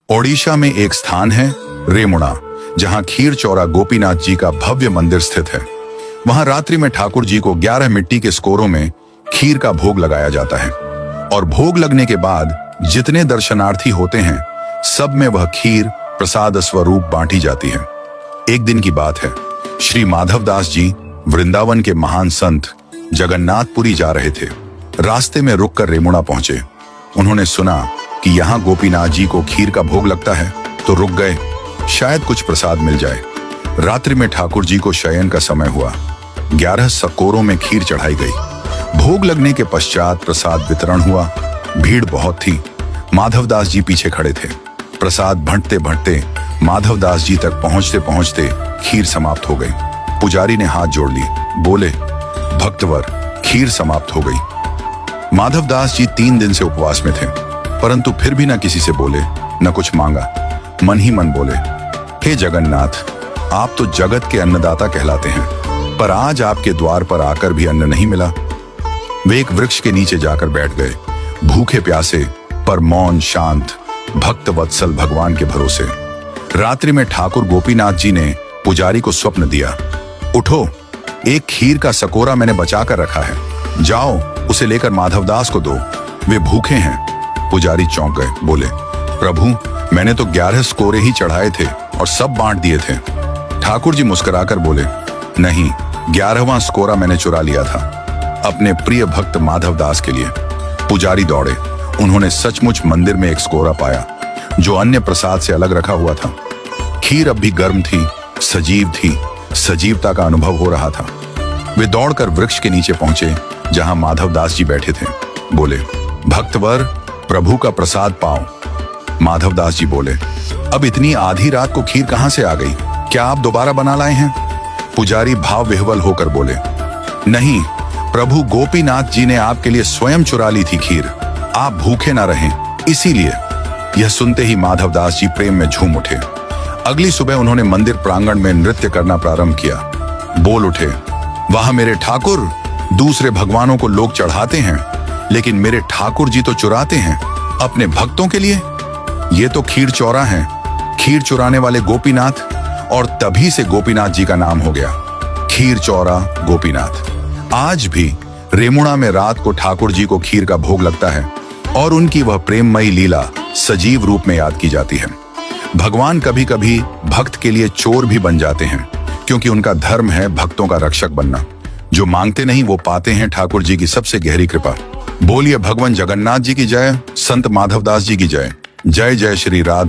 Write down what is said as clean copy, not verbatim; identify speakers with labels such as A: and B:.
A: ओडिशा में एक स्थान है रेमुणा, जहां खीर चौरा गोपीनाथ जी का भव्य मंदिर स्थित है। वहां रात्रि में ठाकुर जी को 11 मिट्टी के स्कोरों में खीर का भोग लगाया जाता है और भोग लगने के बाद जितने दर्शनार्थी होते हैं सब में वह खीर प्रसाद स्वरूप बांटी जाती है। एक दिन की बात है, श्री माधवदास जी वृंदावन के महान संत जगन्नाथपुरी जा रहे थे। रास्ते में रुककर रेमुणा पहुंचे। उन्होंने सुना कि यहाँ गोपीनाथ जी को खीर का भोग लगता है, तो रुक गए, शायद कुछ प्रसाद मिल जाए। रात्रि में ठाकुर जी को शयन का समय हुआ। 11 सकोरों में खीर चढ़ाई गई। भोग लगने के पश्चात प्रसाद वितरण हुआ। भीड़ बहुत थी। माधवदास जी पीछे खड़े थे। प्रसाद भंटते भंटते माधवदास जी तक पहुंचते पहुंचते खीर समाप्त हो गई। पुजारी ने हाथ जोड़ लिए, बोले, भक्तवर, खीर समाप्त हो गई। माधवदास जी 3 दिन से उपवास में थे, परंतु फिर भी न किसी से बोले, न कुछ मांगा। मन ही मन बोले, हे जगन्नाथ, आप तो जगत के अन्नदाता कहलाते हैं, पर आज आपके द्वार पर आकर भी अन्न नहीं मिला। वे एक वृक्ष के नीचे जाकर बैठ गए, भूखे प्यासे पर मौन शांत भक्त वत्सल भगवान के भरोसे। रात्रि में ठाकुर गोपीनाथ जी ने पुजारी को स्वप्न दिया, उठो, एक खीर का सकोरा मैंने बचा कर रखा है, जाओ उसे लेकर माधवदास को दो, वे भूखे हैं। पुजारी चौंक गए, बोले, प्रभु, मैंने तो 11 स्कोरे ही चढ़ाए थे और सब बांट दिए थे। ठाकुर जी मुस्कुराकर बोले, नहीं, 11वां स्कोरा मैंने चुरा लिया था, अपने प्रिय भक्त माधवदास के लिए। पुजारी दौड़े। उन्होंने सचमुच मंदिर में एक स्कोरा पाया, जो अन्य प्रसाद से अलग रखा हुआ था। खीर अब भी गर्म थी, सजीव थी, सजीवता का अनुभव हो रहा था। वे दौड़कर वृक्ष के नीचे पहुंचे, जहां माधवदास जी बैठे थे। बोले, भक्तवर, प्रभु का प्रसाद पाओ। माधवदास जी बोले, अब इतनी आधी रात को खीर कहां से आ गई? क्या आप दोबारा बना लाए हैं? पुजारी भाव विह्वल होकर बोले, नहीं, प्रभु गोपीनाथ जी ने आपके लिए स्वयं चुरा ली थी खीर, आप भूखे ना रहें, इसीलिए। यह सुनते ही माधवदास जी प्रेम में झूम उठे। अगली सुबह उन्होंने मंदिर प्रांगण में नृत्य करना प्रारंभ किया। बोल उठे, वाह मेरे ठाकुर, दूसरे भगवानों को लोग चढ़ाते हैं, लेकिन मेरे ठाकुर जी तो चुराते हैं अपने भक्तों के लिए। ये तो खीर चौरा है, खीर चुराने वाले गोपीनाथ, और तभी से गोपीनाथ जी का नाम हो गया, खीर चौरा गोपीनाथ। आज भी रेमुणा में रात को ठाकुर जी को खीर का भोग लगता है और उनकी वह प्रेममयी लीला सजीव रूप में याद की जाती है। भगवान कभी कभी भक्त के लिए चोर भी बन जाते हैं, क्योंकि उनका धर्म है भक्तों का रक्षक बनना। जो मांगते नहीं वो पाते हैं ठाकुर जी की सबसे गहरी कृपा। बोलिए भगवान जगन्नाथ जी की जय, संत माधवदास जी की जय। जय जय श्री राधे।